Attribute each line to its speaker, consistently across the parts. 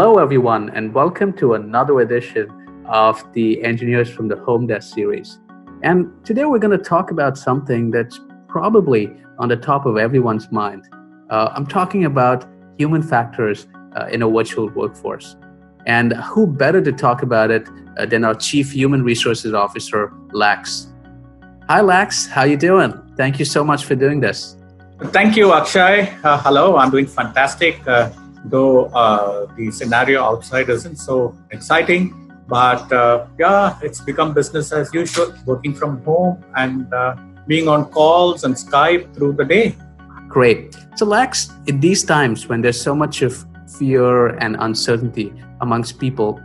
Speaker 1: Hello, everyone, and welcome to another edition of the Engineers from the Home Desk series. And today we're going to talk about something that's probably on the top of everyone's mind. I'm talking about human factors in a virtual workforce. And who better to talk about it than our Chief Human Resources Officer, Lax. Hi, Lax. How you doing? Thank you so much for doing this.
Speaker 2: Thank you, Akshay. Hello, I'm doing fantastic. Though the scenario outside isn't so exciting, but it's become business as usual, working from home and being on calls and Skype through the day.
Speaker 1: Great. So, Lax, in these times when there's so much of fear and uncertainty amongst people,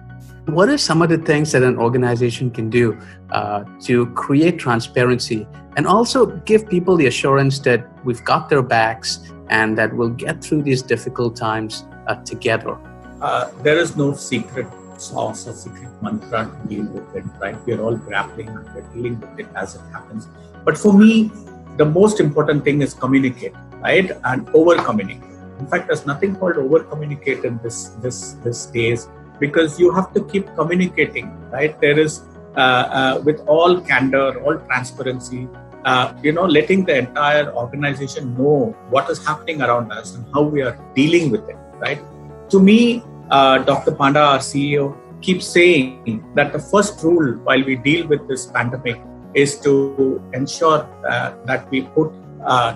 Speaker 1: what are some of the things that an organization can do to create transparency and also give people the assurance that we've got their backs and that we'll get through these difficult times together?
Speaker 2: There is no secret sauce or secret mantra to deal with it, right? We're all grappling, we're dealing with it as it happens. But for me, the most important thing is communicate, right? And over-communicate. In fact, there's nothing called over-communicate in this days, because you have to keep communicating, right? There is, with all candor, all transparency, letting the entire organization know what is happening around us and how we are dealing with it, right? To me, Dr. Panda, our CEO, keeps saying that the first rule while we deal with this pandemic is to ensure that we put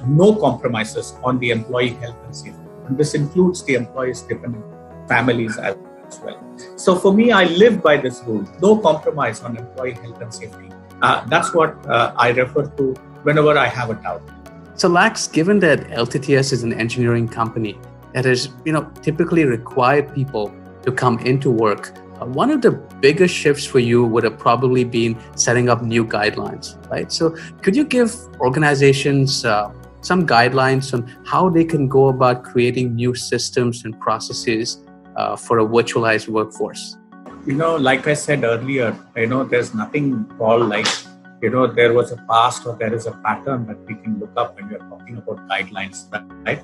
Speaker 2: no compromises on the employee health and safety. And this includes the employees' dependent families as well. So for me, I live by this rule, no compromise on employee health and safety. That's what I refer to whenever I have a doubt.
Speaker 1: So Lax, given that LTTS is an engineering company that has, typically required people to come into work, one of the biggest shifts for you would have probably been setting up new guidelines, right? So could you give organizations some guidelines on how they can go about creating new systems and processes for a virtualized workforce?
Speaker 2: Like I said earlier, there's nothing called like, there was a past or there is a pattern that we can look up when we are talking about guidelines, right?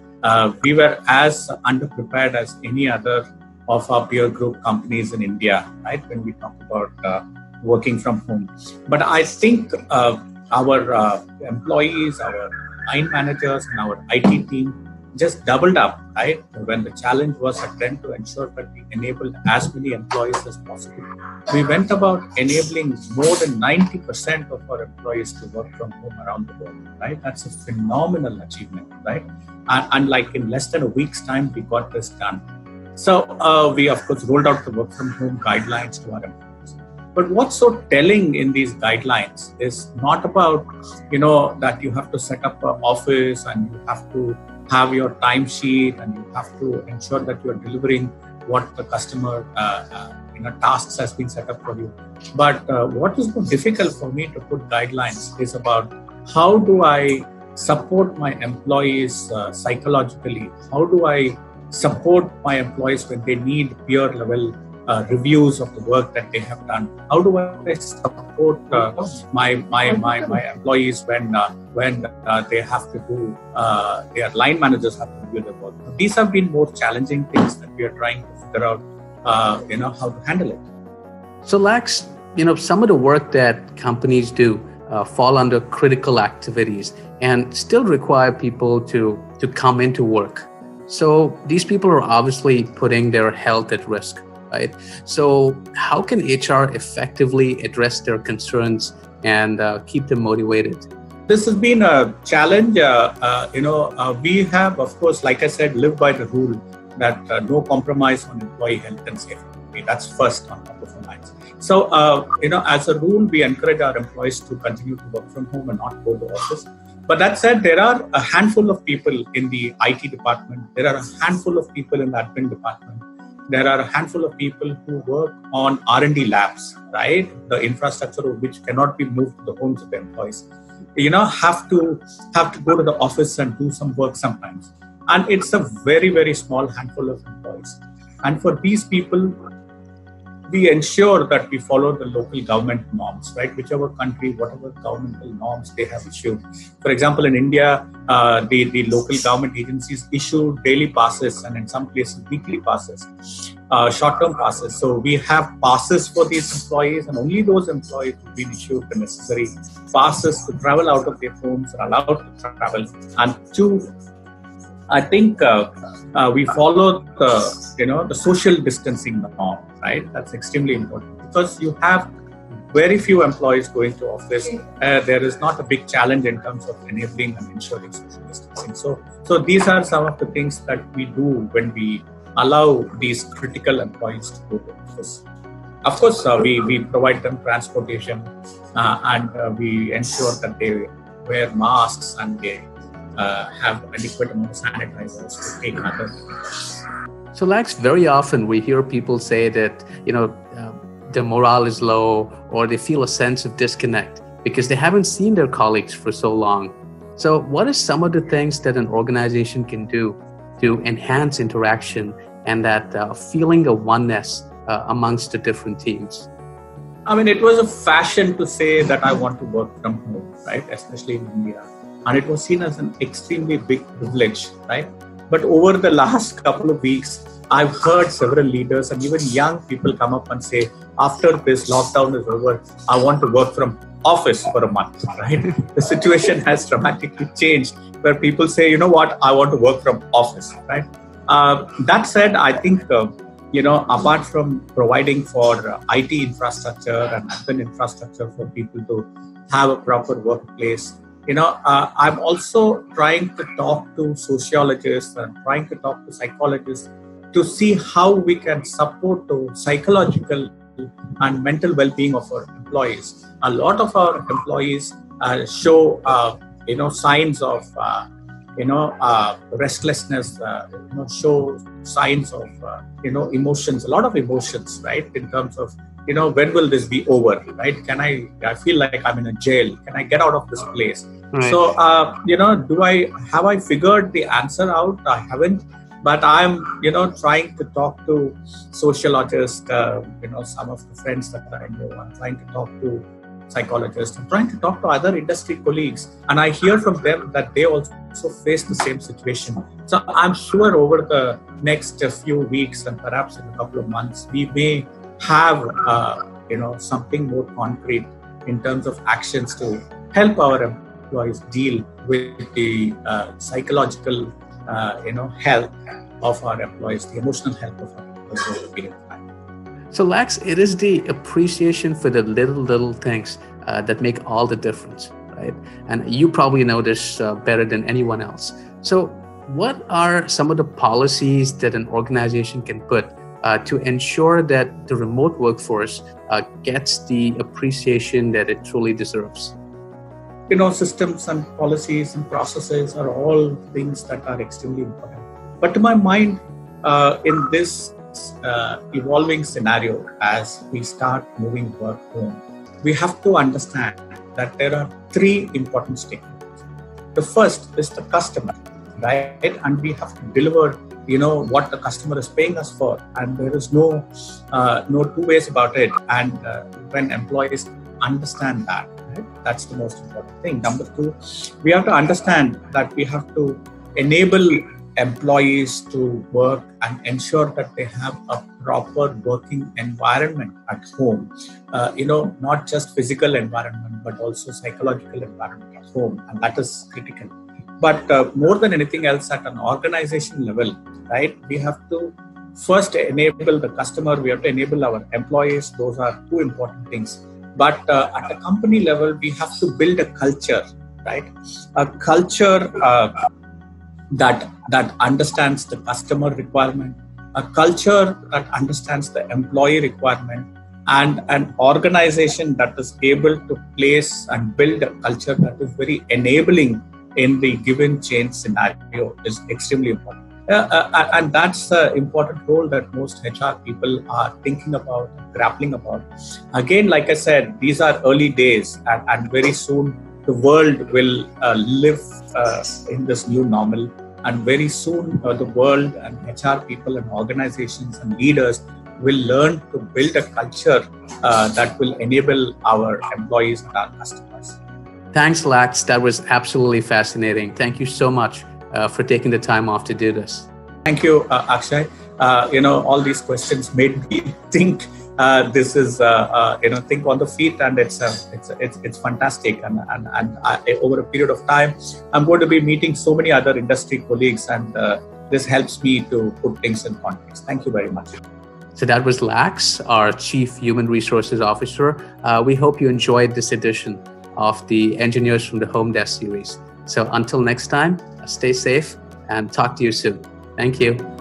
Speaker 2: We were as underprepared as any other of our peer group companies in India, right? When we talk about working from home. But I think our employees, our line managers and our IT team just doubled up, right? When the challenge was at hand to ensure that we enabled as many employees as possible. We went about enabling more than 90% of our employees to work from home around the world, right? That's a phenomenal achievement, right? And like in less than a week's time, we got this done. So we, of course, rolled out the work from home guidelines to our employees. But what's so telling in these guidelines is not about, that you have to set up an office and you have to have your timesheet and you have to ensure that you're delivering what the customer tasks has been set up for you. But what is more difficult for me to put guidelines is about how do I support my employees psychologically? How do I support my employees when they need peer level reviews of the work that they have done? How do I support my employees when they have to do their line managers have to do their work? These have been more challenging things that we are trying to figure out, how to handle it.
Speaker 1: So Lax, some of the work that companies do fall under critical activities and still require people to come into work. So these people are obviously putting their health at risk. Right? So how can HR effectively address their concerns and keep them motivated?
Speaker 2: This has been a challenge. We have, of course, like I said, lived by the rule that no compromise on employee health and safety. That's first on top of our minds. So, as a rule, we encourage our employees to continue to work from home and not go to office. But that said, there are a handful of people in the IT department. There are a handful of people in the admin department. There are a handful of people who work on R&D labs, right? The infrastructure of which cannot be moved to the homes of the employees. Have to go to the office and do some work sometimes. And it's a very, very small handful of employees. And for these people, we ensure that we follow the local government norms, right? Whichever country, whatever governmental norms they have issued. For example, in India, the local government agencies issue daily passes and in some places weekly passes. short-term passes. So we have passes for these employees, and only those employees will be issued the necessary passes to travel out of their homes, are allowed to travel. And two, I think we follow the social distancing norm, right? That's extremely important because you have very few employees going to office. There is not a big challenge in terms of enabling and ensuring social distancing. So these are some of the things that we do when we allow these critical employees to go to office. Of course, we provide them transportation and we ensure that they wear masks and they have adequate amount of sanitizers to take other.
Speaker 1: So, Lax, very often we hear people say that, their morale is low or they feel a sense of disconnect because they haven't seen their colleagues for so long. So what are some of the things that an organization can do to enhance interaction and that feeling of oneness amongst the different teams?
Speaker 2: I mean, it was a fashion to say that I want to work from home, right? Especially in India. And it was seen as an extremely big privilege, right? But over the last couple of weeks, I've heard several leaders and even young people come up and say, after this lockdown is over, I want to work from office for a month, right? The situation has dramatically changed where people say, you know what, I want to work from office, right? That said, I think, apart from providing for IT infrastructure and admin infrastructure for people to have a proper workplace, I'm also trying to talk to sociologists and trying to talk to psychologists to see how we can support the psychological and mental well-being of our employees. A lot of our employees show, signs of, restlessness, show signs of, emotions, a lot of emotions, right? In terms of, when will this be over, right? I feel like I'm in a jail. Can I get out of this place? Right. So, have I figured the answer out? I haven't. But I'm, trying to talk to sociologists, some of the friends that I know. I'm trying to talk to psychologists. I'm trying to talk to other industry colleagues. And I hear from them that they also face the same situation. So I'm sure over the next few weeks and perhaps in a couple of months, we may have, something more concrete in terms of actions to help our employees deal with the psychological health of our employees, the emotional health of our employees.
Speaker 1: So, Lax, it is the appreciation for the little things that make all the difference, right? And you probably know this better than anyone else. So, what are some of the policies that an organization can put to ensure that the remote workforce gets the appreciation that it truly deserves?
Speaker 2: Systems and policies and processes are all things that are extremely important. But to my mind, in this evolving scenario, as we start moving work home, we have to understand that there are three important stakeholders. The first is the customer, right? And we have to deliver, what the customer is paying us for. And there is no two ways about it. And when employees understand that, that's the most important thing. Number two, we have to understand that we have to enable employees to work and ensure that they have a proper working environment at home. Not just physical environment, but also psychological environment at home. And that is critical. But more than anything else, at an organization level, right, we have to first enable the customer, we have to enable our employees. Those are two important things. But at a company level, we have to build a culture, right? A culture that understands the customer requirement, a culture that understands the employee requirement, and an organization that is able to place and build a culture that is very enabling in the given change scenario is extremely important. And that's the important role that most HR people are thinking about, grappling about. Again, like I said, these are early days, and very soon the world will live in this new normal. And very soon the world and HR people and organizations and leaders will learn to build a culture that will enable our employees and our customers.
Speaker 1: Thanks, Lax. That was absolutely fascinating. Thank you so much for taking the time off to do this.
Speaker 2: Thank you, Akshay. all these questions made me think. This is think on the feet, and it's fantastic. And over a period of time, I'm going to be meeting so many other industry colleagues, and this helps me to put things in context. Thank you very much.
Speaker 1: So that was Lax, our Chief Human Resources Officer. We hope you enjoyed this edition of the Engineers from the Home Desk series. So until next time, stay safe and talk to you soon. Thank you.